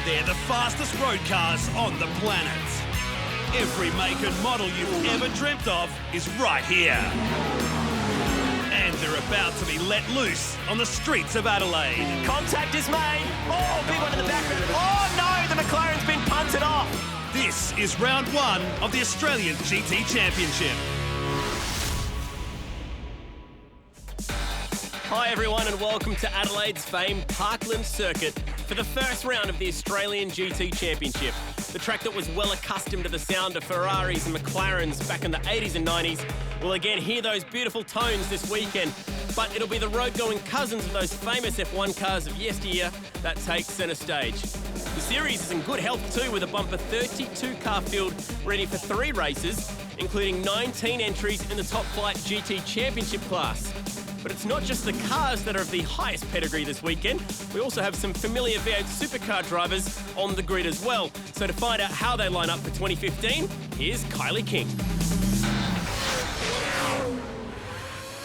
They're the fastest road cars on the planet. Every make and model you've ever dreamt of is right here. And they're about to be let loose on the streets of Adelaide. Contact is made. Oh, big one in the background. Oh, no, the McLaren's been punted off. This is round one of the Australian GT Championship. Hi everyone and welcome to Adelaide's famed Parkland Circuit for the first round of the Australian GT Championship. The track that was well accustomed to the sound of Ferraris and McLarens back in the 80s and 90s will again hear those beautiful tones this weekend. But it'll be the road-going cousins of those famous F1 cars of yesteryear that take centre stage. The series is in good health too, with a bumper 32-car field ready for 3 races, including 19 entries in the Top Flight GT Championship class. But it's not just the cars that are of the highest pedigree this weekend. We also have some familiar V8 supercar drivers on the grid as well. So to find out how they line up for 2015, here's Kylie King.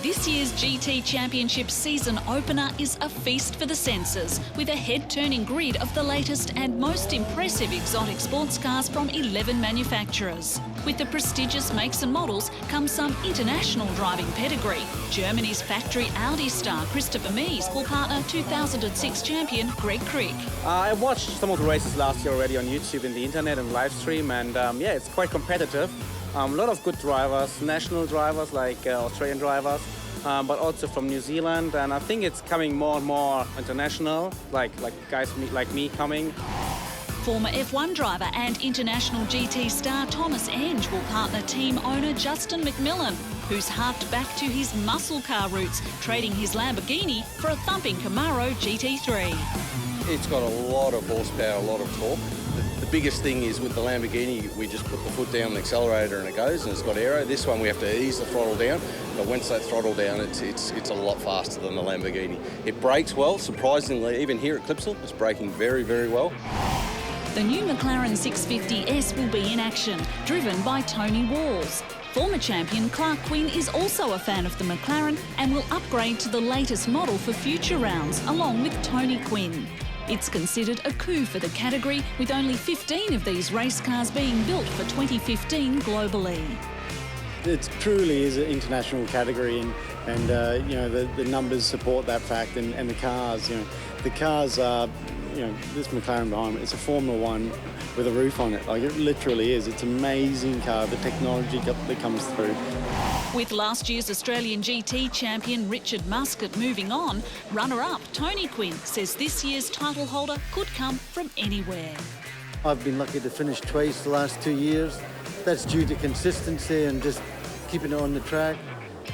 This year's GT Championship season opener is a feast for the senses, with a head-turning grid of the latest and most impressive exotic sports cars from 11 manufacturers. With the prestigious makes and models comes some international driving pedigree. Germany's factory Audi star Christopher Mies will partner 2006 champion Greg Crick. I watched some of the races last year already on YouTube and the internet and live stream, and yeah, it's quite competitive. A lot of good drivers, national drivers like Australian drivers, but also from New Zealand, and I think it's coming more and more international, like guys like me coming. Former F1 driver and international GT star Thomas Enge will partner team owner Justin McMillan, who's harked back to his muscle car roots, trading his Lamborghini for a thumping Camaro GT3. It's got a lot of horsepower, a lot of torque. The biggest thing is with the Lamborghini, we just put the foot down on the accelerator and it goes, and it's got aero. This one we have to ease the throttle down, but once that throttle down, it's a lot faster than the Lamborghini. It brakes well, surprisingly, even here at Clipsal, it's braking very, very well. The new McLaren 650S will be in action, driven by Tony Walls. Former champion Clark Quinn is also a fan of the McLaren and will upgrade to the latest model for future rounds, along with Tony Quinn. It's considered a coup for the category, with only 15 of these race cars being built for 2015 globally. It truly is an international category, and you know, the numbers support that fact, and the cars, you know, the cars are, you know, this McLaren behind me, it's a Formula One with a roof on it. Like, it literally is. It's an amazing car, the technology that comes through. With last year's Australian GT champion Richard Muscat moving on, runner-up Tony Quinn says this year's title holder could come from anywhere. I've been lucky to finish twice the last 2 years. That's due to consistency and just keeping it on the track.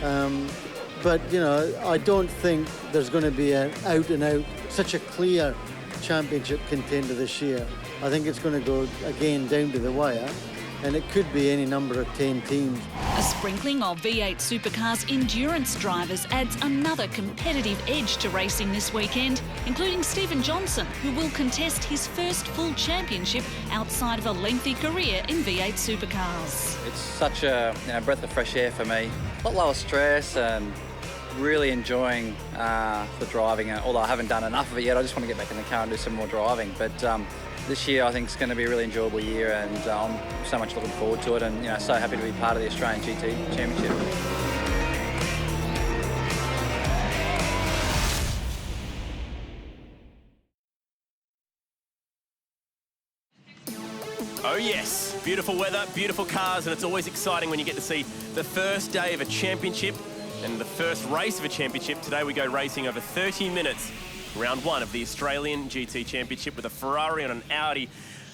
But, you know, I don't think there's going to be an out-and-out, such a clear championship contender this year. I think it's going to go, again, down to the wire, and it could be any number of 10 teams. A sprinkling of V8 supercars endurance drivers adds another competitive edge to racing this weekend, including Stephen Johnson, who will contest his first full championship outside of a lengthy career in V8 supercars. It's such a breath of fresh air for me. A lot lower stress and really enjoying the driving. Although I haven't done enough of it yet, I just want to get back in the car and do some more driving. But this year I think it's going to be a really enjoyable year, and I'm so much looking forward to it, and so happy to be part of the Australian GT Championship. Oh yes, beautiful weather, beautiful cars, and it's always exciting when you get to see the first day of a championship and the first race of a championship. Today we go racing over 30 minutes. Round one of the Australian GT Championship with a Ferrari and an Audi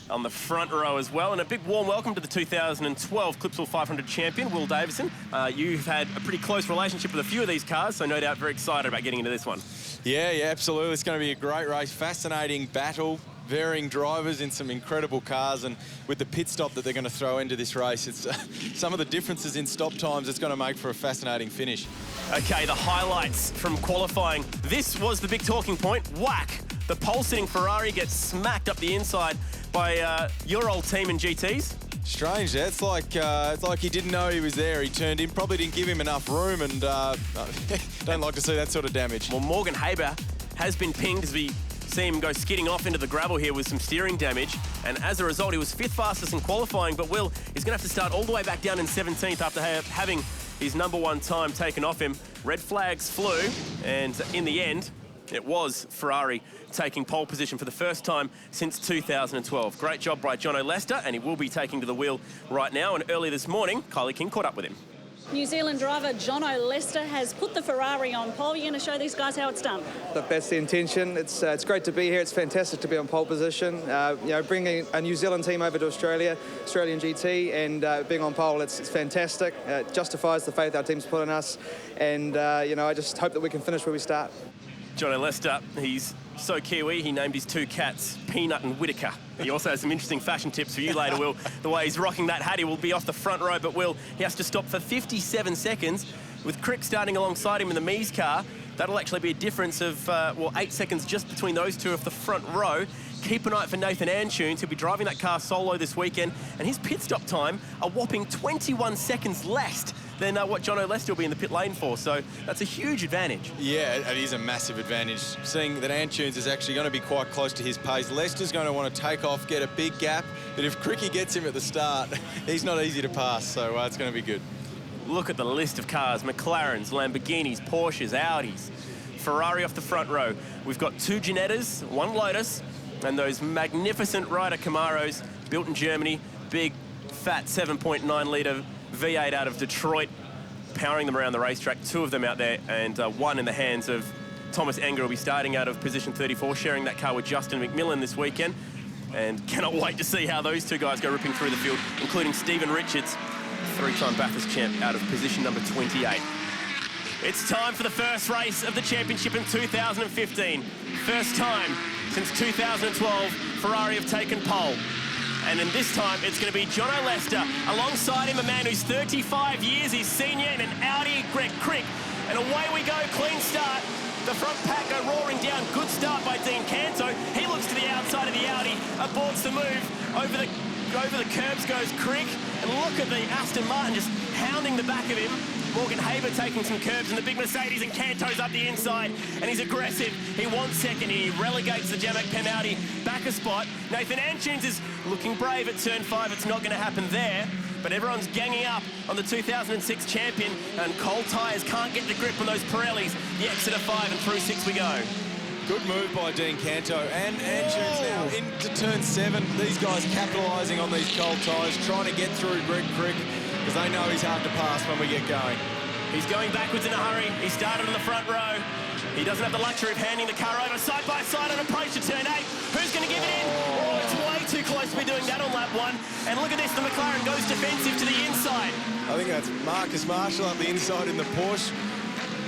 on the front row as well. And a big warm welcome to the 2012 Clipsal 500 champion, Will Davison. You've had a pretty close relationship with a few of these cars, so no doubt very excited about getting into this one. Yeah, absolutely. It's going to be a great race, fascinating battle, varying drivers in some incredible cars, and with the pit stop that they're going to throw into this race, it's some of the differences in stop times it's going to make for a fascinating finish. Okay, the highlights from qualifying. This was the big talking point. Whack! The pole-sitting Ferrari gets smacked up the inside by your old team in GTs. Strange, yeah. It's like he didn't know he was there. He turned in, probably didn't give him enough room, and don't like to see that sort of damage. Well, Morgan Haber has been pinged as we see him go skidding off into the gravel here with some steering damage. And as a result, he was 5th fastest in qualifying, but Will is going to have to start all the way back down in 17th after having his #1 time taken off him. Red flags flew, and in the end, it was Ferrari taking pole position for the first time since 2012. Great job by Jono Lester, and he will be taking to the wheel right now. And early this morning, Kylie King caught up with him. New Zealand driver Jono Lester has put the Ferrari on pole. You're going to show these guys how it's done. That's the intention. It's great to be here. It's fantastic to be on pole position. Bringing a New Zealand team over to Australia, Australian GT, and being on pole, it's fantastic. It justifies the faith our team's put in us, and I just hope that we can finish where we start. Jono Lester, he's so Kiwi, he named his 2 cats Peanut and Whitaker. He also has some interesting fashion tips for you later, Will. The way he's rocking that hat, he will be off the front row, but Will, he has to stop for 57 seconds. With Crick starting alongside him in the Mies car, that'll actually be a difference of, 8 seconds just between those two of the front row. Keep an eye out for Nathan Antunes. He'll be driving that car solo this weekend, and his pit stop time, a whopping 21 seconds less than what Jono Lester will be in the pit lane for. So that's a huge advantage. Yeah, it is a massive advantage. Seeing that Antunes is actually going to be quite close to his pace. Lester's going to want to take off, get a big gap. But if Cricky gets him at the start, he's not easy to pass. So it's going to be good. Look at the list of cars. McLarens, Lamborghinis, Porsches, Audis, Ferrari off the front row. We've got 2 Ginettas, 1 Lotus, and those magnificent Ryder Camaros built in Germany. Big, fat 7.9 litre V8 out of Detroit, powering them around the racetrack. 2 of them out there, and 1 in the hands of Thomas Enger, will be starting out of position 34, sharing that car with Justin McMillan this weekend. And cannot wait to see how those 2 guys go ripping through the field, including Stephen Richards, 3-time Bathurst champ, out of position number 28. It's time for the first race of the championship in 2015. First time since 2012, Ferrari have taken pole. And in this time, it's going to be Jono Lester. Alongside him, a man who's 35 years, he's senior in an Audi, Greg Crick. And away we go, clean start. The front pack go roaring down. Good start by Dean Canto. He looks to the outside of the Audi, aborts the move. Over the curbs goes Crick. And look at the Aston Martin just hounding the back of him. Morgan Haber taking some curbs in the big Mercedes, and Canto's up the inside, and he's aggressive. He wants second. He relegates the Jamak Pem Audi back a spot. Nathan Antunes is looking brave at turn 5. It's not going to happen there, but everyone's ganging up on the 2006 champion, and cold tyres can't get the grip on those Pirellis. The exit of 5, and through 6 we go. Good move by Dean Canto, and Antunes now into turn 7. These guys capitalising on these cold tyres, trying to get through Greg Crick, because they know he's hard to pass when we get going. He's going backwards in a hurry. He started in the front row. He doesn't have the luxury of handing the car over side by side on approach to turn 8. Who's going to give it in? Oh, it's way too close to be doing that on lap 1. And look at this, the McLaren goes defensive to the inside. I think that's Marcus Marshall up the inside in the Porsche.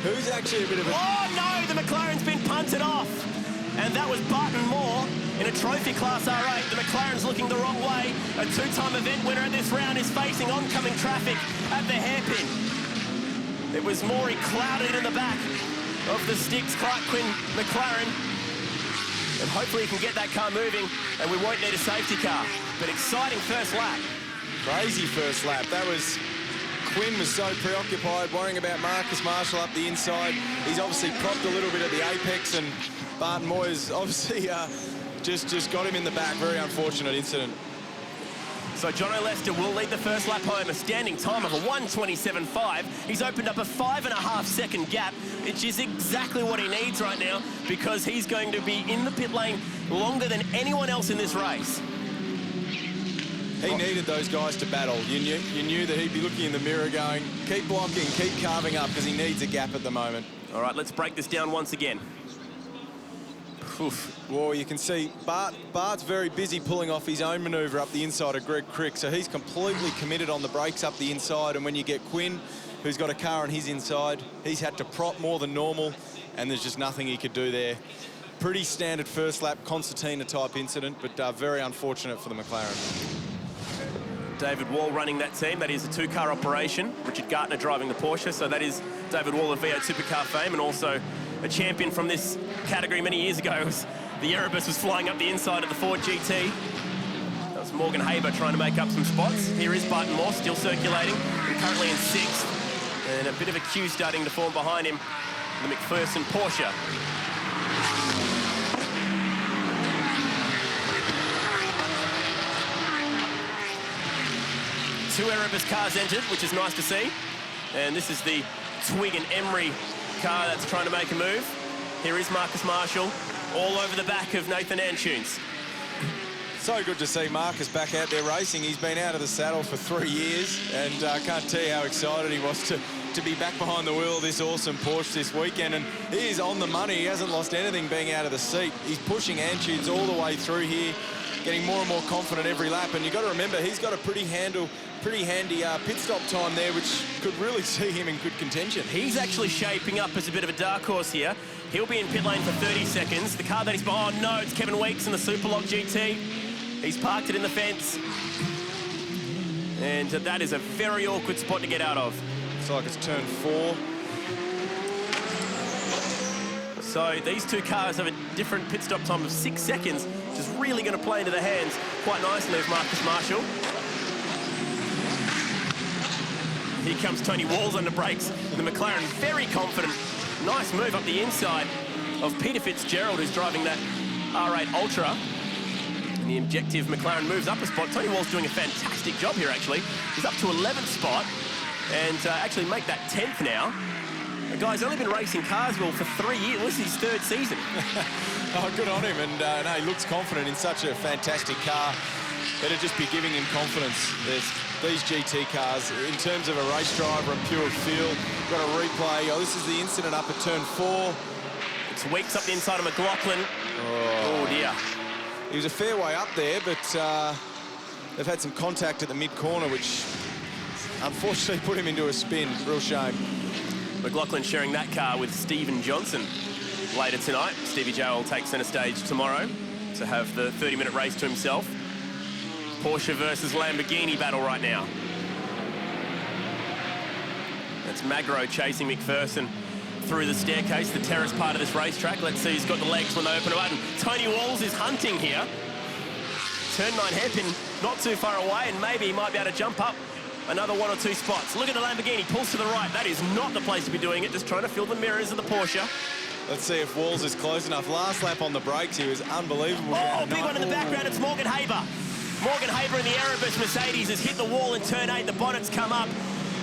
Who's actually a bit of a... Oh, no, the McLaren's been punted off. And that was Barton Moore in a trophy class R8. The McLaren's looking the wrong way. A 2-time event winner at this round is facing oncoming traffic at the hairpin. It was Moore, he clouded in the back of the Sticks Clark Quinn McLaren. And hopefully he can get that car moving, and we won't need a safety car. But exciting first lap. Crazy first lap. That was... Quinn was so preoccupied, worrying about Marcus Marshall up the inside. He's obviously propped a little bit at the apex, and Barton Moyes obviously just got him in the back. Very unfortunate incident. So Jono Lester will lead the first lap home, a standing time of a 1:27.5. He's opened up a 5.5-second gap, which is exactly what he needs right now, because he's going to be in the pit lane longer than anyone else in this race. He needed those guys to battle. You knew that he'd be looking in the mirror going, keep blocking, keep carving up, because he needs a gap at the moment. All right, let's break this down once again. Oof. Well, you can see Bart's very busy pulling off his own manoeuvre up the inside of Greg Crick, so he's completely committed on the brakes up the inside, and when you get Quinn, who's got a car on his inside, he's had to prop more than normal, and there's just nothing he could do there. Pretty standard first lap concertina type incident, but very unfortunate for the McLaren. David Wall running that team. That is a 2-car operation. Richard Gartner driving the Porsche. So that is David Wall of V8 Supercar fame, and also a champion from this category many years ago. The Erebus was flying up the inside of the Ford GT. That was Morgan Haber trying to make up some spots. Here is Barton Moore still circulating, and currently in 6th. And a bit of a queue starting to form behind him, the McPherson Porsche. 2 Erebus cars entered, which is nice to see. And this is the Twig and Emery car that's trying to make a move. Here is Marcus Marshall, all over the back of Nathan Antunes. So good to see Marcus back out there racing. He's been out of the saddle for 3 years, and I can't tell you how excited he was to be back behind the wheel of this awesome Porsche this weekend. And he is on the money. He hasn't lost anything being out of the seat. He's pushing Antunes all the way through here, getting more and more confident every lap. And you've got to remember, he's got a pretty handy pit stop time there, which could really see him in good contention. He's actually shaping up as a bit of a dark horse here. He'll be in pit lane for 30 seconds. The car that he's behind, oh no, it's Kevin Weeks in the Superlog GT. He's parked it in the fence. And that is a very awkward spot to get out of. Looks like it's turn 4. So these two cars have a different pit stop time of 6 seconds, which is really going to play into the hands quite nicely of Marcus Marshall. Here comes Tony Walls on the brakes. The McLaren very confident. Nice move up the inside of Peter Fitzgerald, who's driving that R8 Ultra. And the objective McLaren moves up a spot. Tony Walls doing a fantastic job here, actually. He's up to 11th spot and actually make that 10th now. The guy's only been racing cars, Will, for 3 years. This is his 3rd season. Oh, good on him. And no, he looks confident in such a fantastic car. It'll just be giving him confidence. These GT cars, in terms of a race driver and pure feel, got a replay. Oh, this is the incident up at turn 4. It's Weeks up the inside of McLaughlin. Oh dear. He was a fair way up there, but they've had some contact at the mid-corner, which unfortunately put him into a spin. Real shame. McLaughlin sharing that car with Stephen Johnson later tonight. Stevie J will take centre stage tomorrow to have the 30-minute race to himself. Porsche versus Lamborghini battle right now. That's Magro chasing McPherson through the staircase, the terrace part of this racetrack. Let's see who's got the legs when they open a button. Tony Walls is hunting here. Turn 9 hairpin not too far away, and maybe he might be able to jump up another 1 or 2 spots. Look at the Lamborghini, pulls to the right. That is not the place to be doing it, just trying to fill the mirrors of the Porsche. Let's see if Walls is close enough. Last lap on the brakes, he was unbelievable. Oh, big one in the background, it's Morgan Haber. Morgan Haber in the Erebus Mercedes has hit the wall in turn 8. The bonnet's come up,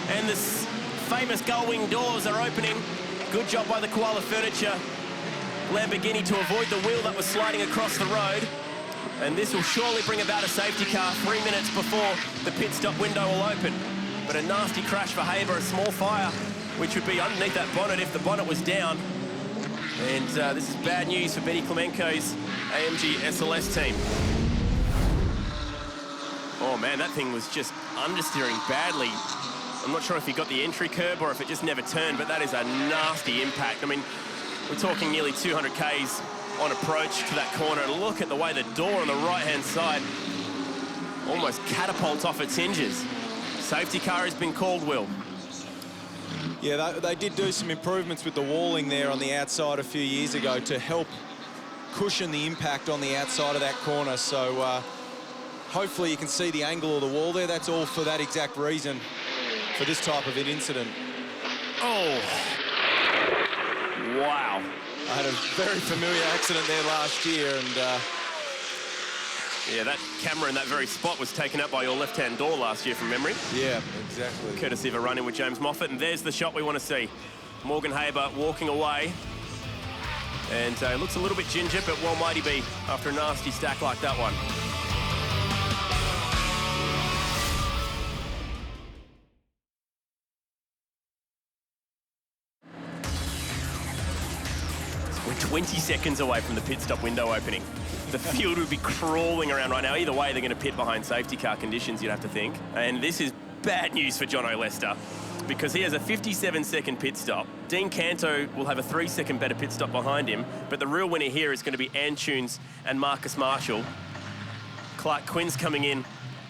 and the famous gull-wing doors are opening. Good job by the Koala Furniture Lamborghini to avoid the wheel that was sliding across the road. And this will surely bring about a safety car 3 minutes before the pit stop window will open. But a nasty crash for Haber, a small fire, which would be underneath that bonnet if the bonnet was down. And this is bad news for Betty Clemenco's AMG SLS team. Oh man, that thing was just understeering badly. I'm not sure if he got the entry curb or if it just never turned, but that is a nasty impact. I mean, we're talking nearly 200 Ks on approach to that corner. Look at the way the door on the right-hand side almost catapults off its hinges. Safety car has been called, Will. Yeah, they did do some improvements with the walling there on the outside a few years ago to help cushion the impact on the outside of that corner. So hopefully you can see the angle of the wall there. That's all for that exact reason for this type of an incident. Oh, wow. I had a very familiar accident there last year, and yeah, that camera in that very spot was taken up by your left-hand door last year from memory. Yeah, exactly. Courtesy of a run-in with James Moffat, and there's the shot we want to see. Morgan Haber walking away, and it looks a little bit ginger, but well might he be after a nasty stack like that one. We're 20 seconds away from the pit stop window opening. The field would be crawling around right now. Either way, they're going to pit behind safety car conditions, you'd have to think. And this is bad news for Jono Lester because he has a 57-second pit stop. Dean Canto will have a 3-second better pit stop behind him, but the real winner here is going to be Antunes and Marcus Marshall. Clark Quinn's coming in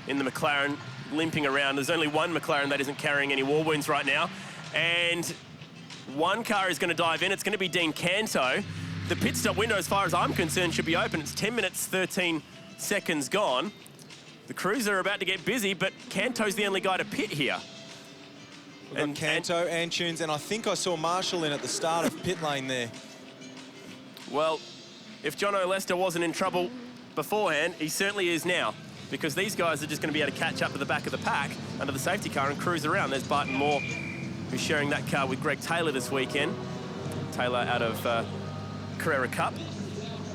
the McLaren, limping around. There's only one McLaren that isn't carrying any war wounds right now. And one car is going to dive in. It's going to be Dean Canto. The pit stop window, as far as I'm concerned, should be open. It's 10 minutes, 13 seconds gone. The crews are about to get busy, but Canto's the only guy to pit here. And Canto, Antunes, and I think I saw Marshall in at the start of pit lane there. Well, if Jono Lester wasn't in trouble beforehand, he certainly is now. because these guys are just going to be able to catch up to the back of the pack under the safety car and cruise around. There's Barton Moore, who's sharing that car with Greg Taylor this weekend. Taylor out of Carrera Cup.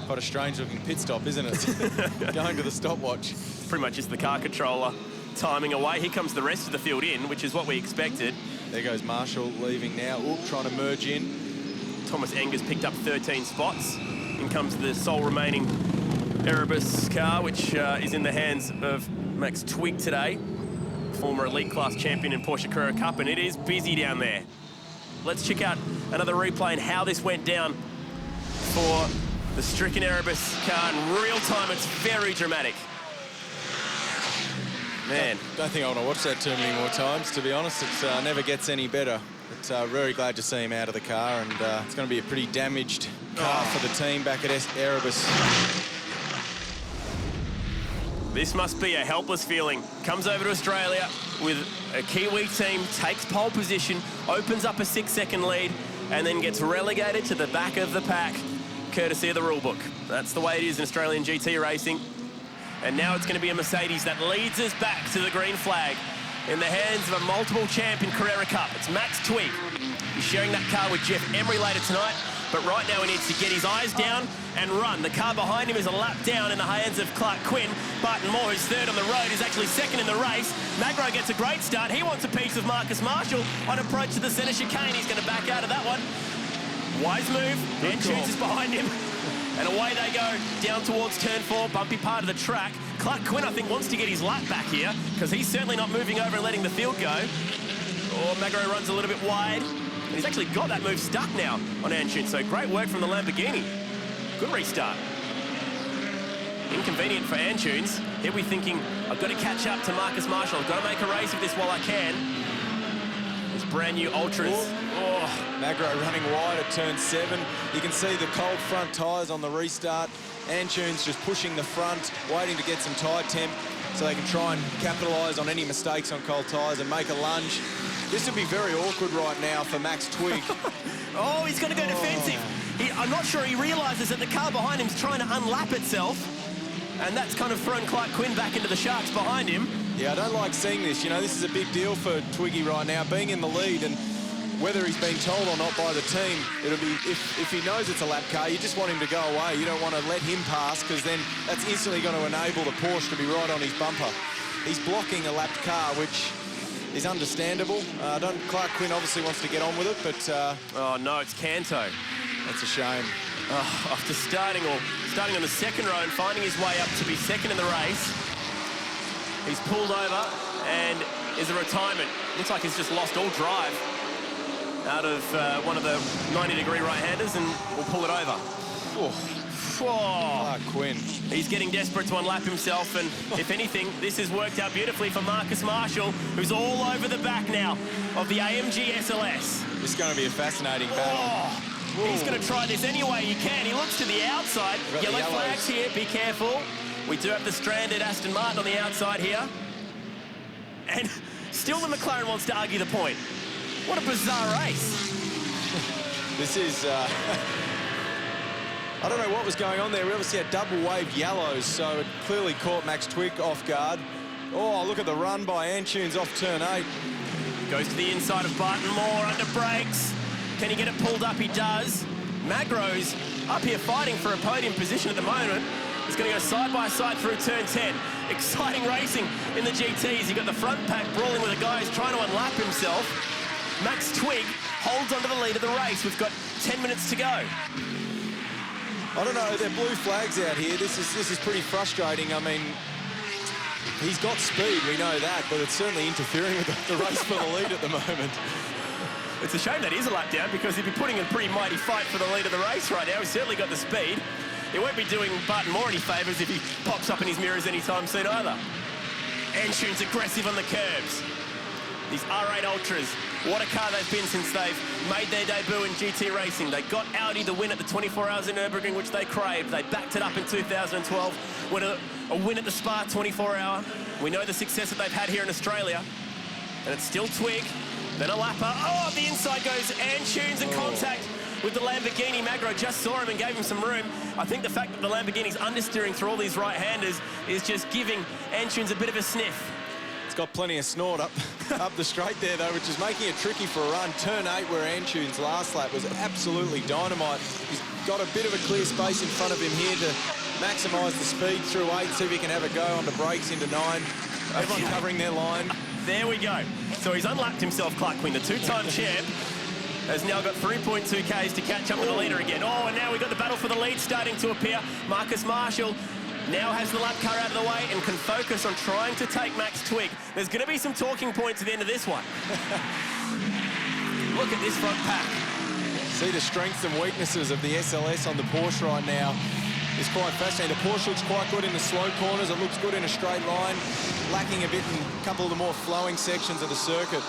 Quite a strange-looking pit stop, isn't it? Going to the stopwatch. Pretty much just the car controller timing away. Here comes the rest of the field in, which is what we expected. There goes Marshall leaving now. Oop, trying to merge in. Thomas Engers picked up 13 spots. In comes the sole remaining Erebus car, which is in the hands of Max Twigg today, former elite class champion in Porsche Carrera Cup, and it is busy down there. Let's check out another replay and how this went down for the stricken Erebus car in real time. It's very dramatic. Man. Don't think I want to watch that too many more times, to be honest. It never gets any better. But very glad to see him out of the car, and it's going to be a pretty damaged car for the team back at Erebus. This must be a helpless feeling. Comes over to Australia with a Kiwi team, takes pole position, opens up a 6-second lead, and then gets relegated to the back of the pack, courtesy of the rule book. That's the way it is in Australian GT racing. And now it's going to be a Mercedes that leads us back to the green flag in the hands of a multiple champion Carrera Cup. It's Max Twigg. He's sharing that car with Jeff Emery later tonight, but right now he needs to get his eyes down and run. The car behind him is a lap down in the hands of Clark Quinn. Barton Moore, who's third on the road, is actually second in the race. Magro gets a great start. He wants a piece of Marcus Marshall on approach to the centre chicane. He's going to back out of that one. Wise move. Antunes is behind him. And away they go down towards turn 4, bumpy part of the track. Clark Quinn, I think, wants to get his lap back here because he's certainly not moving over and letting the field go. Oh, Magro runs a little bit wide. And he's actually got that move stuck now on Antunes, so great work from the Lamborghini. Good restart. Inconvenient for Antunes. He'll be thinking, I've got to catch up to Marcus Marshall. I've got to make a race of this while I can. These brand new Ultras. Oh, Magro running wide at turn 7. You can see the cold front tyres on the restart. Antunes just pushing the front, waiting to get some tyre temp so they can try and capitalise on any mistakes on cold tyres and make a lunge. This would be very awkward right now for Max Twigg. Oh, he's going to go defensive. I'm not sure he realises that the car behind him's trying to unlap itself, and that's kind of thrown Clark Quinn back into the Sharks behind him. Yeah, I don't like seeing this. You know, this is a big deal for Twiggy right now, being in the lead, and whether he's being told or not by the team, it'll be, if he knows it's a lap car, you just want him to go away. You don't want to let him pass, because then that's instantly going to enable the Porsche to be right on his bumper. He's blocking a lapped car, which is understandable. Clark Quinn obviously wants to get on with it, but... oh, no, it's Canto. That's a shame. After starting on the second row and finding his way up to be second in the race, he's pulled over and is a retirement. Looks like he's just lost all drive out of one of the 90-degree right-handers and will pull it over. Clark Quinn. He's getting desperate to unlap himself, and if anything, this has worked out beautifully for Marcus Marshall, who's all over the back now of the AMG SLS. This is going to be a fascinating battle. He's going to try this any way he can. He looks to the outside. Yellow flags here, be careful. We do have the stranded Aston Martin on the outside here. And still the McLaren wants to argue the point. What a bizarre race. This is... I don't know what was going on there. We obviously had double-wave yellows, so it clearly caught Max Twigg off guard. Oh, look at the run by Antunes off turn 8. Goes to the inside of Barton Moore under brakes. Can he get it pulled up? He does. Magro's up here fighting for a podium position at the moment. He's going to go side by side through turn 10. Exciting racing in the GTs. You've got the front pack brawling with a guy who's trying to unlap himself. Max Twigg holds onto the lead of the race. We've got 10 minutes to go. I don't know, there are blue flags out here. This is pretty frustrating. I mean, he's got speed, we know that, but it's certainly interfering with the race for the lead at the moment. It's a shame that is a lap down, because he'd be putting in a pretty mighty fight for the lead of the race right now. He's certainly got the speed. He won't be doing Barton Moore any favours if he pops up in his mirrors anytime soon either. Antunes aggressive on the curbs. These R8 Ultras, what a car they've been since they've made their debut in GT racing. They got Audi the win at the 24 Hours in Nürburgring, which they craved. They backed it up in 2012, won a win at the Spa 24 Hour. We know the success that they've had here in Australia. And it's still Twigg, then a lapper. Oh, the inside goes Antunes and contact with the Lamborghini. Magro just saw him and gave him some room. I think the fact that the Lamborghini's understeering through all these right-handers is just giving Antunes a bit of a sniff. It's got plenty of snort up the straight there, though, which is making it tricky for a run. Turn 8, where Antunes' last lap was absolutely dynamite. He's got a bit of a clear space in front of him here to maximise the speed through 8, see if he can have a go on the brakes into 9. Everyone covering their line. There we go. So he's unlapped himself, Clark Quinn, the two-time champ. Has now got 3.2 Ks to catch up to the leader again. Oh, and now we've got the battle for the lead starting to appear. Marcus Marshall now has the lap car out of the way and can focus on trying to take Max Twigg. There's going to be some talking points at the end of this one. Look at this front pack. See the strengths and weaknesses of the SLS on the Porsche right now. It's quite fascinating. The Porsche looks quite good in the slow corners. It looks good in a straight line, lacking a bit in a couple of the more flowing sections of the circuit.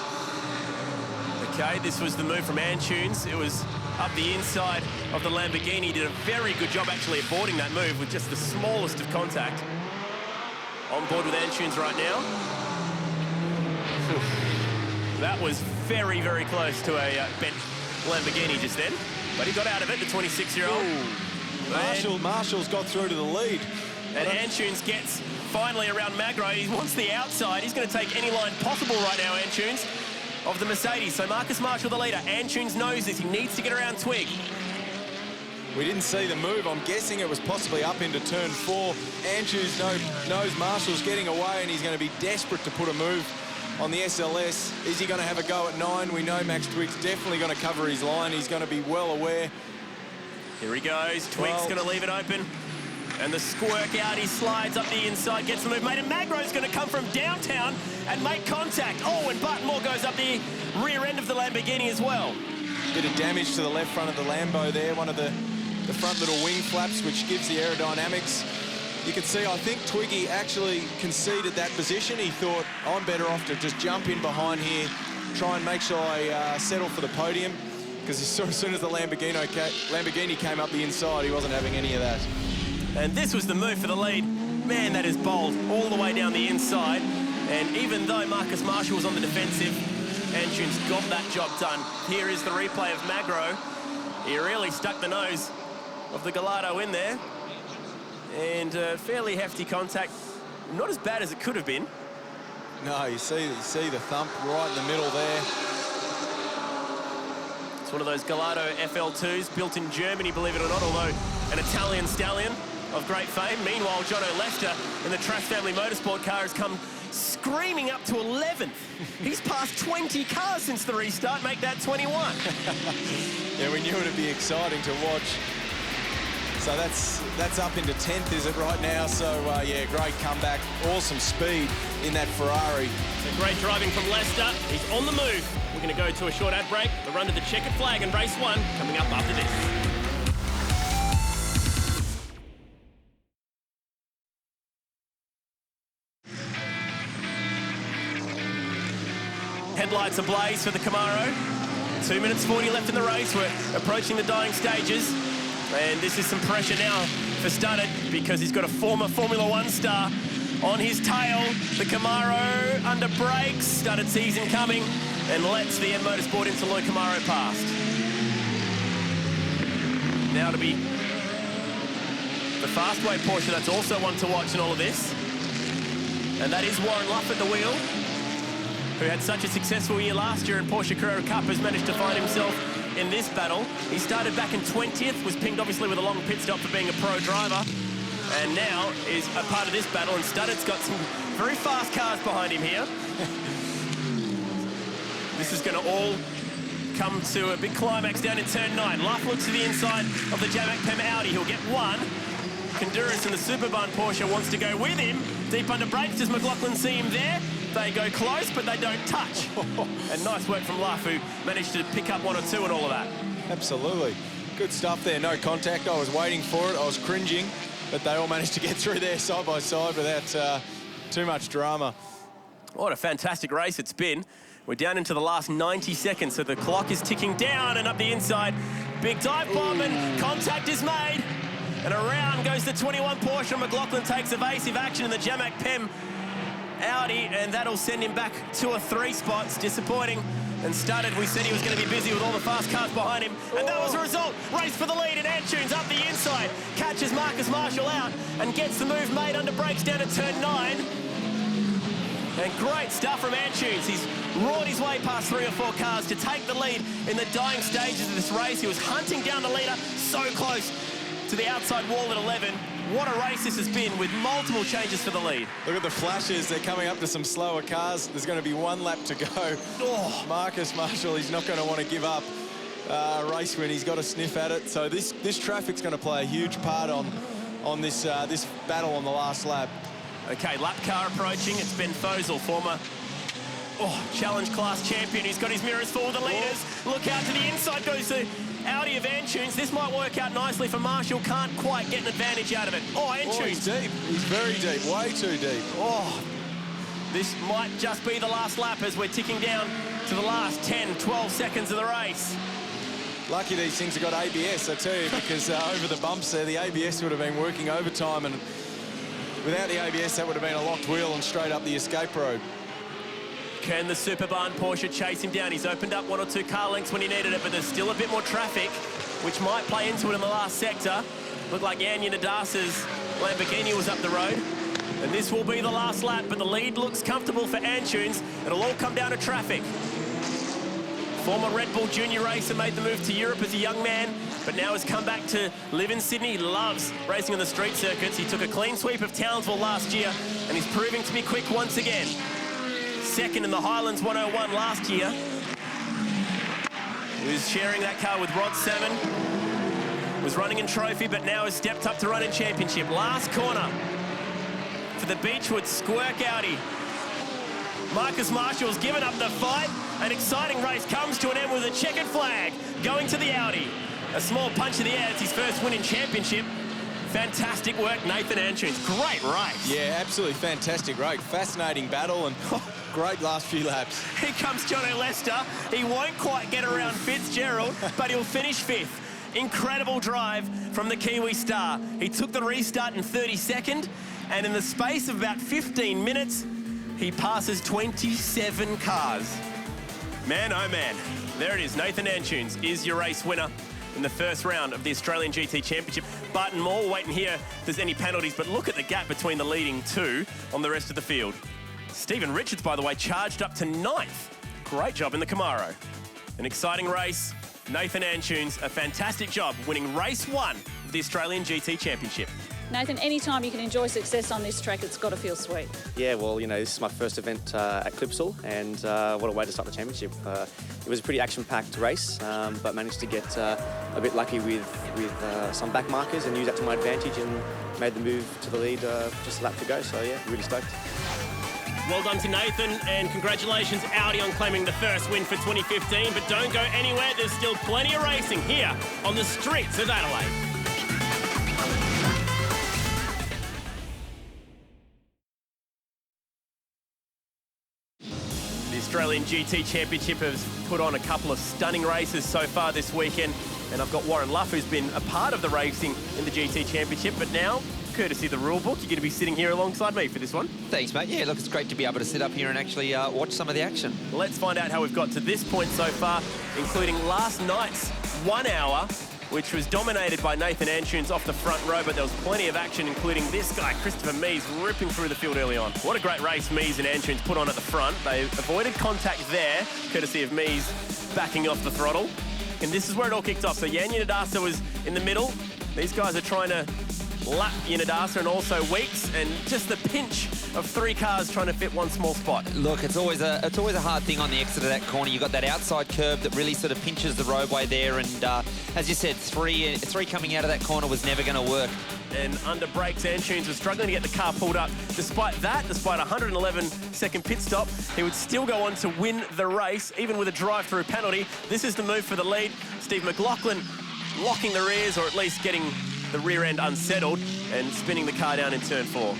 Okay, this was the move from Antunes. It was up the inside of the Lamborghini. He did a very good job actually at boarding that move with just the smallest of contact. On board with Antunes right now. That was very, very close to a bent Lamborghini just then. But he got out of it, the 26-year-old. Marshall's got through to the lead. And Antunes gets finally around Magro. He wants the outside. He's going to take any line possible right now, Antunes, of the Mercedes. So Marcus Marshall, the leader. Antunes knows this. He needs to get around Twigg. We didn't see the move. I'm guessing it was possibly up into turn 4. Antunes knows Marshall's getting away and he's going to be desperate to put a move on the SLS. Is he going to have a go at 9? We know Max Twigg's definitely going to cover his line. He's going to be well aware. Here he goes. Twigg's going to leave it open. And the squirk out, he slides up the inside, gets the move made, and Magro's going to come from downtown and make contact. Oh, and Barton Moore goes up the rear end of the Lamborghini as well. Bit of damage to the left front of the Lambo there, one of the front little wing flaps, which gives the aerodynamics. You can see, I think Twiggy actually conceded that position. He thought, I'm better off to just jump in behind here, try and make sure I settle for the podium, because as soon as the Lamborghini came up the inside, he wasn't having any of that. And this was the move for the lead. Man, that is bold all the way down the inside. And even though Marcus Marshall was on the defensive, Antunes got that job done. Here is the replay of Magro. He really stuck the nose of the Gallardo in there. And fairly hefty contact. Not as bad as it could have been. No, you see the thump right in the middle there. It's one of those Gallardo FL2s built in Germany, believe it or not, although an Italian stallion of great fame. Meanwhile, Jono Lester in the Trask family motorsport car has come screaming up to 11th. He's passed 20 cars since the restart, make that 21. Yeah, we knew it'd be exciting to watch. So that's up into 10th, is it right now? So, yeah, great comeback. Awesome speed in that Ferrari. So great driving from Lester. He's on the move. We're going to go to a short ad break. The run to the checkered flag in race 1 coming up after this. Headlights ablaze for the Camaro. 2 minutes 40 left in the race. We're approaching the dying stages. And this is some pressure now for Studdard because he's got a former Formula 1 star on his tail. The Camaro under brakes. Studdard sees him coming and lets the N Motorsport Interloi Camaro past. Now to be the Fastway Porsche, that's also one to watch in all of this. And that is Warren Luff at the wheel, who had such a successful year last year in Porsche Carrera Cup, has managed to find himself in this battle. He started back in 20th, was pinged obviously with a long pit stop for being a pro driver, and now is a part of this battle, and Studdard's got some very fast cars behind him here. This is going to all come to a big climax down in turn 9. Luff looks to the inside of the Jamac Pem Audi. He'll get one. Kondouris in the Superbahn Porsche wants to go with him. Deep under brakes, does McLaughlin see him there? They go close, but they don't touch. And nice work from Luff, who managed to pick up 1 or 2 and all of that. Absolutely. Good stuff there, no contact. I was waiting for it, I was cringing, but they all managed to get through there side by side without too much drama. What a fantastic race it's been. We're down into the last 90 seconds, so the clock is ticking down, and up the inside, big dive bomb, and contact is made. And around goes the 21 Porsche, and McLaughlin takes evasive action in the Jamac Pem Audi, and that'll send him back 2 or 3 spots. Disappointing and started, we said he was going to be busy with all the fast cars behind him, and that was the result. Race for the lead, and Antunes up the inside, catches Marcus Marshall out and gets the move made under brakes down to turn 9. And great stuff from Antunes. He's roared his way past 3 or 4 cars to take the lead in the dying stages of this race. He was hunting down the leader, so close to the outside wall at 11. What a race this has been with multiple changes for the lead. Look at the flashes. They're coming up to some slower cars. There's going to be 1 lap to go. Oh, Marcus Marshall, he's not going to want to give up a race win. He's got to sniff at it. So this traffic's going to play a huge part on this battle on the last lap. Okay, lap car approaching. It's Ben Fosel, former challenge class champion. He's got his mirrors full of the leaders. Look out to the inside goes the Audi of Antunes. This might work out nicely for Marshall. Can't quite get an advantage out of it. Oh, Antunes. Oh, he's deep. He's very deep. Way too deep. Oh, this might just be the last lap as we're ticking down to the last 10, 12 seconds of the race. Lucky these things have got ABS, I tell you, because over the bumps there, the ABS would have been working overtime, and without the ABS, that would have been a locked wheel and straight up the escape road. Can the Superbarn Porsche chase him down? He's opened up 1 or 2 car lengths when he needed it, but there's still a bit more traffic, which might play into it in the last sector. Looked like Jan Nadas's Lamborghini was up the road. And this will be the last lap, but the lead looks comfortable for Antunes. It'll all come down to traffic. Former Red Bull Junior racer, made the move to Europe as a young man, but now has come back to live in Sydney. He loves racing on the street circuits. He took a clean sweep of Townsville last year, and he's proving to be quick once again. Second in the Highlands 101 last year. He was sharing that car with Rod Seven. Was running in Trophy, but now has stepped up to run in Championship. Last corner for the Beechwood Squirk Audi. Marcus Marshall's given up the fight. An exciting race comes to an end with a checkered flag going to the Audi. A small punch in the air. It's his first win in Championship. Fantastic work, Nathan Antunes. Great race. Yeah, absolutely fantastic race. Fascinating battle and great last few laps. Here comes Jono Lester. He won't quite get around Fitzgerald, but he'll finish 5th. Incredible drive from the Kiwi star. He took the restart in 32nd, and in the space of about 15 minutes, he passes 27 cars. Man, oh man. There it is. Nathan Antunes is your race winner in the first round of the Australian GT Championship. Barton Moore waiting here if there's any penalties, but look at the gap between the leading 2 on the rest of the field. Stephen Richards, by the way, charged up to 9th. Great job in the Camaro. An exciting race. Nathan Antunes, a fantastic job winning race 1 of the Australian GT Championship. Nathan, anytime you can enjoy success on this track, it's got to feel sweet. Yeah, well, you know, this is my first event at Clipsal, and what a way to start the championship. It was a pretty action-packed race, but managed to get a bit lucky with some back markers and use that to my advantage and made the move to the lead just a lap to go. So, yeah, really stoked. Well done to Nathan, and congratulations Audi on claiming the first win for 2015, but don't go anywhere, there's still plenty of racing here on the streets of Adelaide. The Australian GT Championship has put on a couple of stunning races so far this weekend, and I've got Warren Luff, who's been a part of the racing in the GT Championship, but now, courtesy of the rule book, you're going to be sitting here alongside me for this one. Thanks, mate. Yeah, look, it's great to be able to sit up here and actually watch some of the action. Let's find out how we've got to this point so far, including last night's 1 hour, which was dominated by Nathan Antunes off the front row, but there was plenty of action, including this guy, Christopher Mees, ripping through the field early on. What a great race Mees and Antunes put on at the front. They avoided contact there, courtesy of Mees backing off the throttle. And this is where it all kicked off. So Jan Nadasa was in the middle. These guys are trying to lap Nadasa and also Weeks, and just the pinch of 3 cars trying to fit one small spot. Look, it's always a hard thing on the exit of that corner. You've got that outside curb that really sort of pinches the roadway there, and as you said, three coming out of that corner was never going to work. And under brakes, Antunes was struggling to get the car pulled up. Despite that, despite a 111-second pit stop, he would still go on to win the race, even with a drive-through penalty. This is the move for the lead. Steve McLaughlin locking the rears, or at least getting the rear end unsettled and spinning the car down in turn 4.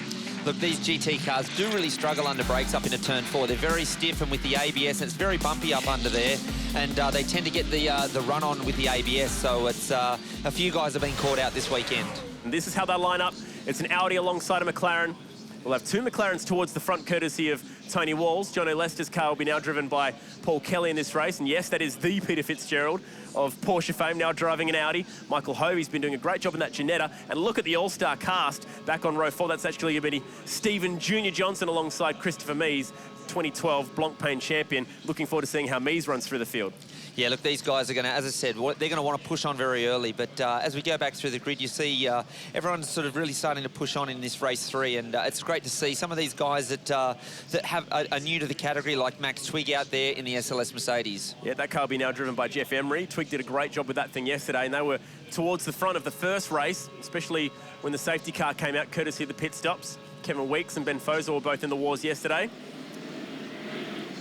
Look, these GT cars do really struggle under brakes up into turn 4. They're very stiff, and with the ABS, it's very bumpy up under there, and they tend to get the run on with the ABS, so it's a few guys have been caught out this weekend. And this is how they line up. It's an Audi alongside a McLaren. We'll have 2 McLarens towards the front, courtesy of Tony Walls. Jono Lester's car will be now driven by Paul Kelly in this race. And yes, that is the Peter Fitzgerald of Porsche fame, now driving an Audi. Michael Hovey's been doing a great job in that Ginetta. And look at the all-star cast back on row 4. That's actually going to be Stephen Junior Johnson alongside Christopher Mies, 2012 Blancpain champion. Looking forward to seeing how Mies runs through the field. Yeah, look, these guys are going to, as I said, they're going to want to push on very early. But as we go back through the grid, you see everyone's sort of really starting to push on in this race 3. And it's great to see some of these guys that are new to the category, like Max Twigg out there in the SLS Mercedes. Yeah, that car will be now driven by Jeff Emery. Twigg did a great job with that thing yesterday, and they were towards the front of the first race, especially when the safety car came out, courtesy of the pit stops. Kevin Weeks and Ben Foser were both in the wars yesterday.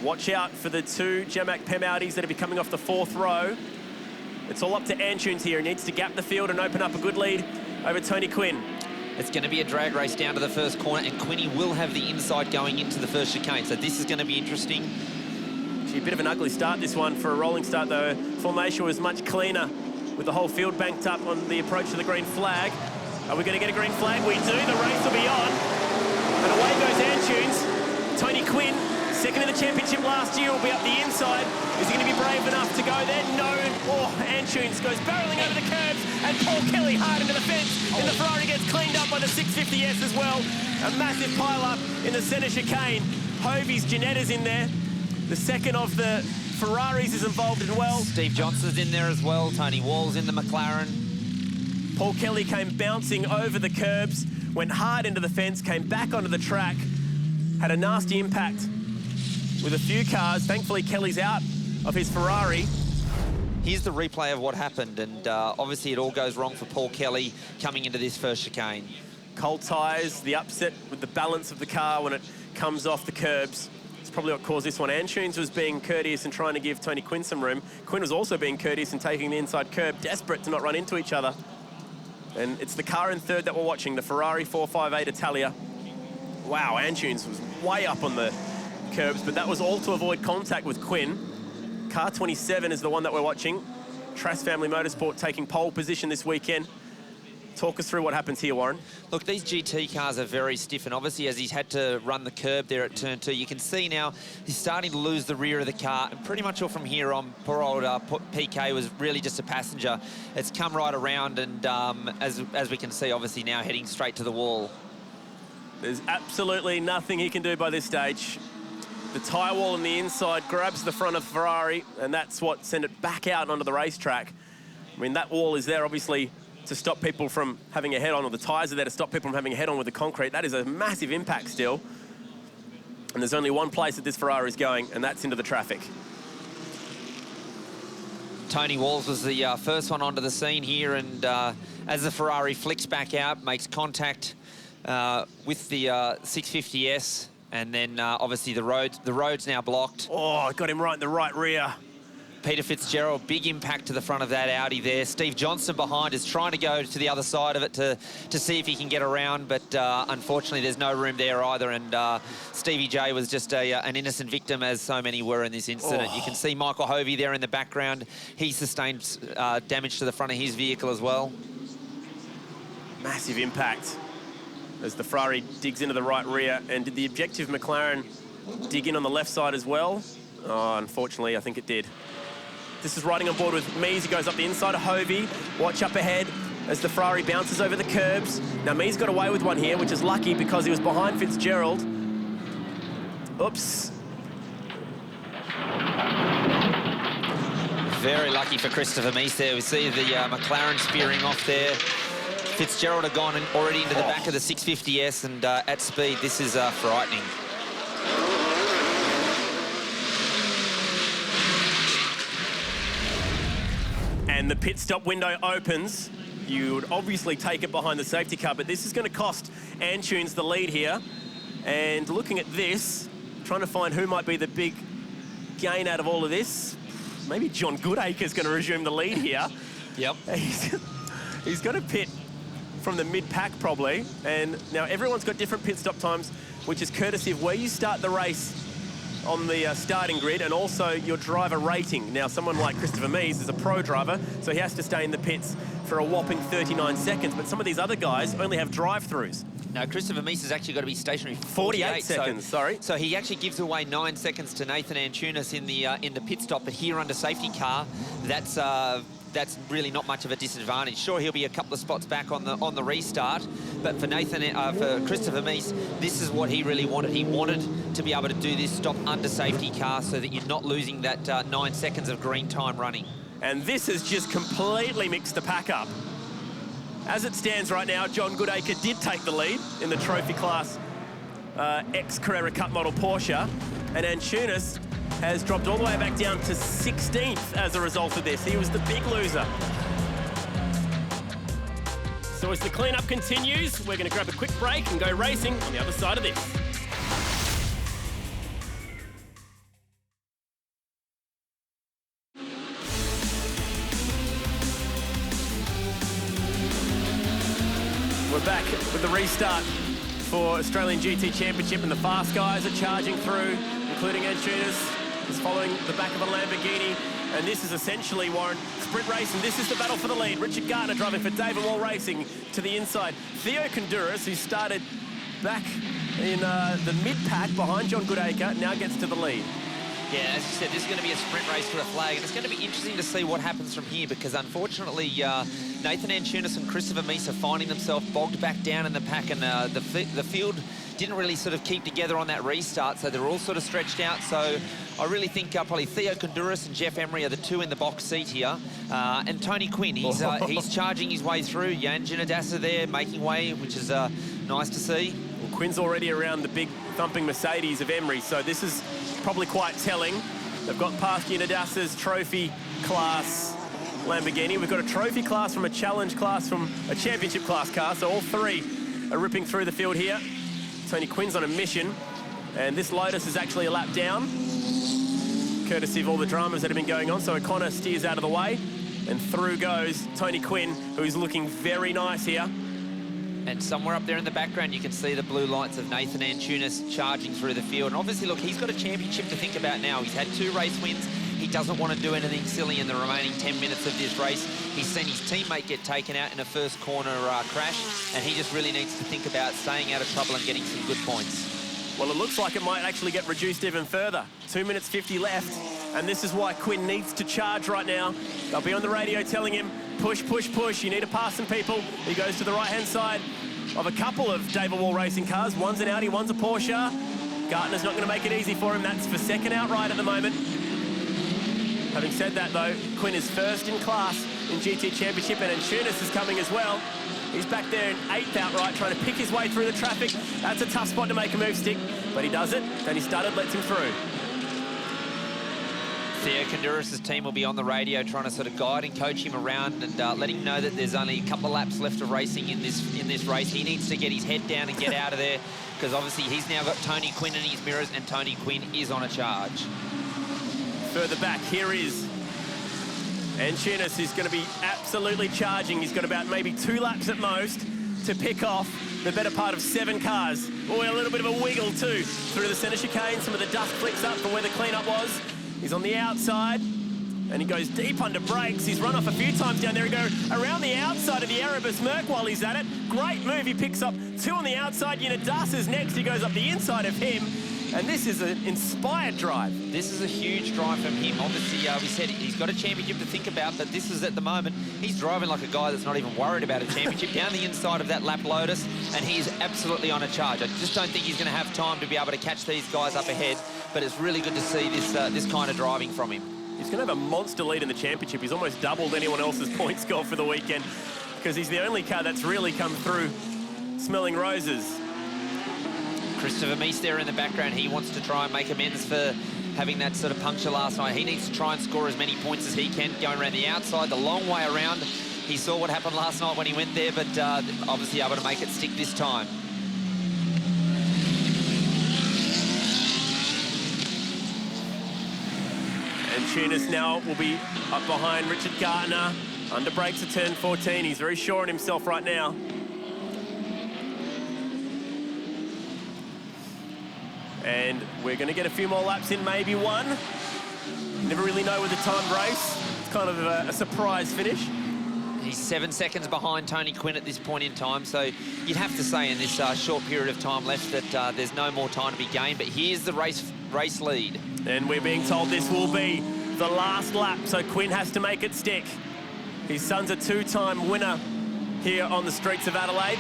Watch out for the 2 Jamac Pem Audis that will be coming off the 4th row. It's all up to Antunes here. He needs to gap the field and open up a good lead over Tony Quinn. It's going to be a drag race down to the first corner, and Quinny will have the inside going into the first chicane. So this is going to be interesting. Gee, a bit of an ugly start, this one, for a rolling start, though. Formation was much cleaner with the whole field banked up on the approach to the green flag. Are we going to get a green flag? We do. The race will be on. And away goes Antunes. Tony Quinn, second in the championship last year, will be up the inside. Is he going to be brave enough to go there? No. Oh, Antunes goes barreling over the curbs, and Paul Kelly hard into the fence. And the Ferrari gets cleaned up by the 650S as well. A massive pile-up in the centre chicane. Hovey's Ginetta's in there. The second of the Ferraris is involved as well. Steve Johnson's in there as well. Tony Walls in the McLaren. Paul Kelly came bouncing over the curbs, went hard into the fence, came back onto the track, had a nasty impact with a few cars. Thankfully, Kelly's out of his Ferrari. Here's the replay of what happened, and obviously it all goes wrong for Paul Kelly coming into this first chicane. Cold tyres, the upset with the balance of the car when it comes off the curbs. It's probably what caused this one. Antunes was being courteous and trying to give Tony Quinn some room. Quinn was also being courteous and taking the inside curb, desperate to not run into each other. And it's the car in third that we're watching, the Ferrari 458 Italia. Wow, Antunes was way up on the curbs, but that was all to avoid contact with Quinn. Car 27 is the one that we're watching. Trass Family Motorsport taking pole position this weekend. Talk us through what happens here, Warren. Look, these GT cars are very stiff, and obviously as he's had to run the curb there at turn 2, you can see now he's starting to lose the rear of the car, and pretty much all from here on, poor old PK was really just a passenger. It's come right around, and as we can see, obviously now heading straight to the wall. There's absolutely nothing he can do by this stage. The tyre wall on the inside grabs the front of the Ferrari, and that's what sent it back out onto the racetrack. I mean, that wall is there, obviously, to stop people from having a head-on, or the tyres are there to stop people from having a head-on with the concrete. That is a massive impact still. And there's only one place that this Ferrari is going, and that's into the traffic. Tony Walls was the first one onto the scene here, and as the Ferrari flicks back out, makes contact with the 650S, and then obviously the road's now blocked. Oh, got him right in the right rear. Peter Fitzgerald, big impact to the front of that Audi there. Steve Johnson behind is trying to go to the other side of it to see if he can get around, but unfortunately there's no room there either, and Stevie J was just an innocent victim, as so many were in this incident. You can see Michael Hovey there in the background. He sustained damage to the front of his vehicle as well. Massive impact as the Ferrari digs into the right rear. And did the objective McLaren dig in on the left side as well? Oh, unfortunately, I think it did. This is riding on board with Mies. He goes up the inside of Hovey. Watch up ahead as the Ferrari bounces over the curbs. Now, Mies got away with one here, which is lucky because he was behind Fitzgerald. Oops. Very lucky for Christopher Mies there. We see the McLaren spearing off there. Fitzgerald had gone already into the back of the 650S, and at speed, this is frightening. And the pit stop window opens. You would obviously take it behind the safety car, but this is going to cost Antunes the lead here. And looking at this, trying to find who might be the big gain out of all of this. Maybe John Goodacre's going to resume the lead here. Yep. He's going to pit from the mid-pack probably. And now everyone's got different pit stop times, which is courtesy of where you start the race on the starting grid, and also your driver rating. Now, someone like Christopher Mies is a pro driver, so he has to stay in the pits for a whopping 39 seconds, but some of these other guys only have drive-throughs. No, Christopher Mies has actually got to be stationary. 48 seconds, sorry. So he actually gives away 9 seconds to Nathan Antunes in the pit stop, but here under safety car, that's really not much of a disadvantage. Sure, he'll be a couple of spots back on the restart, but for Christopher Mies, this is what he really wanted. He wanted to be able to do this stop under safety car so that you're not losing that 9 seconds of green time running. And this has just completely mixed the pack up. As it stands right now, John Goodacre did take the lead in the trophy class ex-Carrera Cup model Porsche, and Antunes has dropped all the way back down to 16th as a result of this. He was the big loser. So as the cleanup continues, we're going to grab a quick break and go racing on the other side of this. We're back with the restart for Australian GT Championship, and the fast guys are charging through, including Antunes is following the back of a Lamborghini. And this is essentially, Warren, sprint race, and this is the battle for the lead. Richard Gardner driving for David Wall Racing to the inside. Theo Konduras, who started back in the mid-pack behind John Goodacre, now gets to the lead. Yeah, as you said, this is going to be a sprint race for the flag, and it's going to be interesting to see what happens from here, because unfortunately, Nathan Antunes and Christopher Mies are finding themselves bogged back down in the pack, and the field didn't really sort of keep together on that restart, so they're all sort of stretched out. So I really think probably Theo Konduras and Jeff Emery are the two in the box seat here. And Tony Quinn, he's charging his way through. Jan Ginadassa there making way, which is nice to see. Well, Quinn's already around the big thumping Mercedes of Emery, so this is probably quite telling. They've got past Ginadassa's trophy class Lamborghini. We've got a trophy class from a challenge class from a championship class car, so all three are ripping through the field here. Tony Quinn's on a mission, and this Lotus is actually a lap down, courtesy of all the dramas that have been going on. So O'Connor steers out of the way, and through goes Tony Quinn, who's looking very nice here. And somewhere up there in the background, you can see the blue lights of Nathan Antunes charging through the field. And obviously, look, he's got a championship to think about now. He's had 2 race wins. He doesn't want to do anything silly in the remaining 10 minutes of this race. He's seen his teammate get taken out in a first corner crash, and he just really needs to think about staying out of trouble and getting some good points. Well, it looks like it might actually get reduced even further. 2 minutes 50 left, and this is why Quinn needs to charge right now. They'll be on the radio telling him, push, push, push. You need to pass some people. He goes to the right-hand side of a couple of David Wall Racing cars. One's an Audi, one's a Porsche. Gardner's not going to make it easy for him. That's for second outright at the moment. Having said that, though, Quinn is first in class in GT Championship, and Antunes is coming as well. He's back there in 8th outright, trying to pick his way through the traffic. That's a tough spot to make a move stick, but he does it. Danny Studdard lets him through. Theo Konduras' team will be on the radio trying to sort of guide and coach him around and let him know that there's only a couple of laps left of racing in this race. He needs to get his head down and get out of there, because obviously he's now got Tony Quinn in his mirrors, and Tony Quinn is on a charge. Further back, here is Antunes, who's going to be absolutely charging. He's got about maybe 2 laps at most to pick off the better part of 7 cars. Oh, a little bit of a wiggle too through the centre chicane. Some of the dust flicks up from where the cleanup was. He's on the outside, and he goes deep under brakes. He's run off a few times down there. He goes around the outside of the Erebus Merc while he's at it. Great move. He picks up 2 on the outside. Ginadassa's next. He goes up the inside of him. And this is an inspired drive. This is a huge drive from him. Obviously, we said he's got a championship to think about, but this is at the moment, he's driving like a guy that's not even worried about a championship down the inside of that lap Lotus, and he is absolutely on a charge. I just don't think he's going to have time to be able to catch these guys up ahead, but it's really good to see this kind of driving from him. He's going to have a monster lead in the championship. He's almost doubled anyone else's point score for the weekend, because he's the only car that's really come through smelling roses. Christopher Mies there in the background. He wants to try and make amends for having that sort of puncture last night. He needs to try and score as many points as he can, going around the outside, the long way around. He saw what happened last night when he went there, but obviously able to make it stick this time. And Antunes now will be up behind Richard Gardner. Under brakes at turn 14. He's very sure on himself right now. And we're going to get a few more laps in, maybe one. Never really know with the timed race. It's kind of a surprise finish. He's 7 seconds behind Tony Quinn at this point in time, so you'd have to say in this short period of time left that there's no more time to be gained, but here's the race lead. And we're being told this will be the last lap, so Quinn has to make it stick. His son's a two-time winner here on the streets of Adelaide,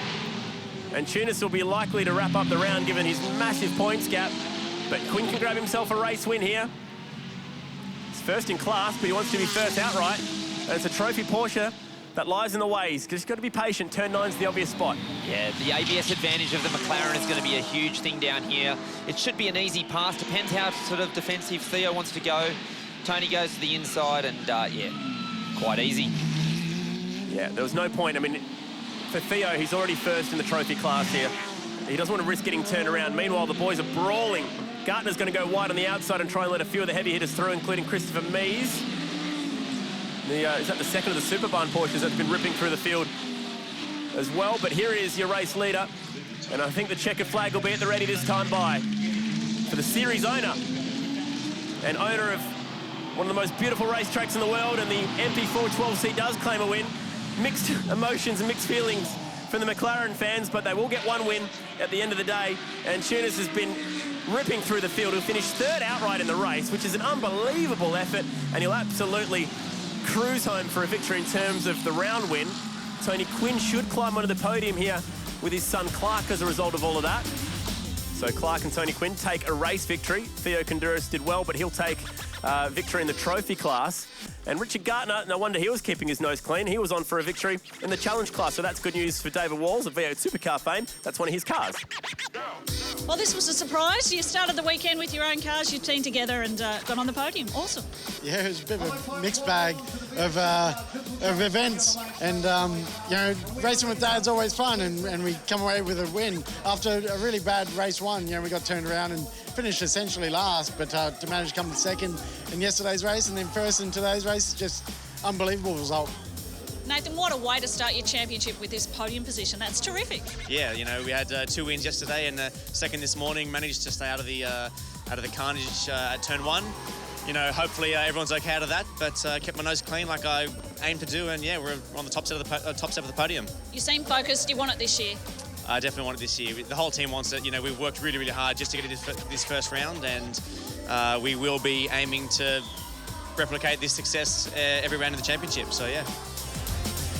and Tunis will be likely to wrap up the round given his massive points gap, but Quinn can grab himself a race win here. He's first in class, but he wants to be first outright, and it's a trophy Porsche that lies in the way. He's just got to be patient. Turn 9's the obvious spot. Yeah, the ABS advantage of the McLaren is going to be a huge thing down here. It should be an easy pass. Depends how sort of defensive Theo wants to go. Tony goes to the inside and, yeah, quite easy. Yeah, there was no point. I mean, for Theo, he's already first in the trophy class here. He doesn't want to risk getting turned around. Meanwhile, the boys are brawling. Gartner's going to go wide on the outside and try and let a few of the heavy hitters through, including Christopher Mies. Is that the second of the Superbarn Porsches that's been ripping through the field as well? But here is your race leader, and I think the checkered flag will be at the ready this time by for the series owner and owner of one of the most beautiful racetracks in the world, and the MP412C does claim a win. Mixed emotions and mixed feelings from the McLaren fans, but they will get one win at the end of the day, and Tunis has been ripping through the field. He'll finish third outright in the race, which is an unbelievable effort, and he'll absolutely cruise home for a victory in terms of the round win. Tony Quinn should climb onto the podium here with his son Clark as a result of all of that. So Clark and Tony Quinn take a race victory. Theo Konduras did well, but he'll take victory in the trophy class. And Richard Gartner, no wonder he was keeping his nose clean. He was on for a victory in the challenge class. So that's good news for David Walls of V8 Supercar fame. That's one of his cars. Well, this was a surprise. You started the weekend with your own cars, you teamed together and got on the podium. Awesome. Yeah, it was a bit of a mixed bag of events, and you know, racing with Dad's always fun, and we come away with a win after a really bad race one. You know, we got turned around and finished essentially last, but to manage to come second in yesterday's race and then first in today's race, just unbelievable result. Nathan, what a way to start your championship with this podium position. That's terrific. Yeah, you know, we had 2 wins yesterday and second this morning. Managed to stay out of the carnage at turn 1. You know, hopefully everyone's okay out of that, but kept my nose clean like I aimed to do, and yeah, we're on the top step of the podium. You seem focused. You want it this year? I definitely want it this year. The whole team wants it. You know, we've worked really, really hard just to get this first round, and we will be aiming to replicate this success every round of the championship. So yeah.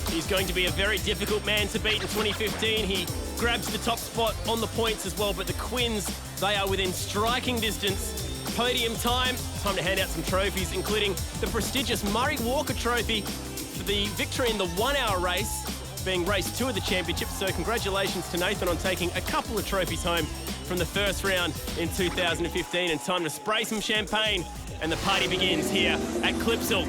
He's going to be a very difficult man to beat in 2015. He grabs the top spot on the points as well, but the Quins, they are within striking distance. Podium time. Time to hand out some trophies, including the prestigious Murray Walker Trophy for the victory in the 1 hour race, being race 2 of the championship. So congratulations to Nathan on taking a couple of trophies home from the first round in 2015. And time to spray some champagne, and the party begins here at Clipsal.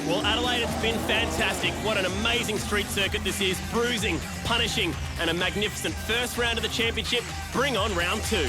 Well, Adelaide, it's been fantastic. What an amazing street circuit this is. Bruising, punishing, and a magnificent first round of the championship. Bring on round 2.